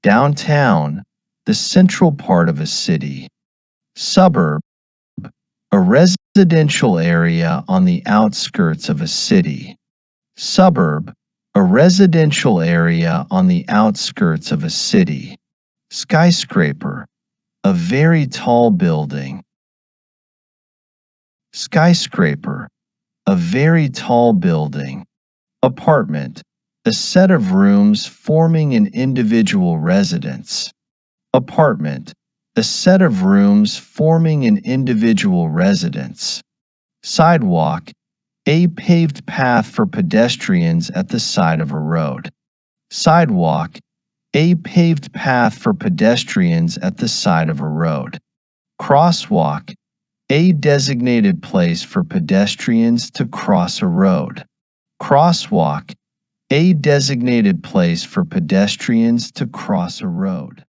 Downtown, the central part of a city. Suburb, a residential area on the outskirts of a city. Suburb, a residential area on the outskirts of a city. Skyscraper, a very tall building. Skyscraper, a very tall building. Apartment, a set of rooms forming an individual residence. Apartment, a set of rooms forming an individual residence. Sidewalk, a paved path for pedestrians at the side of a road. Sidewalk, a paved path for pedestrians at the side of a road. Crosswalk, a designated place for pedestrians to cross a road. Crosswalk, a designated place for pedestrians to cross a road.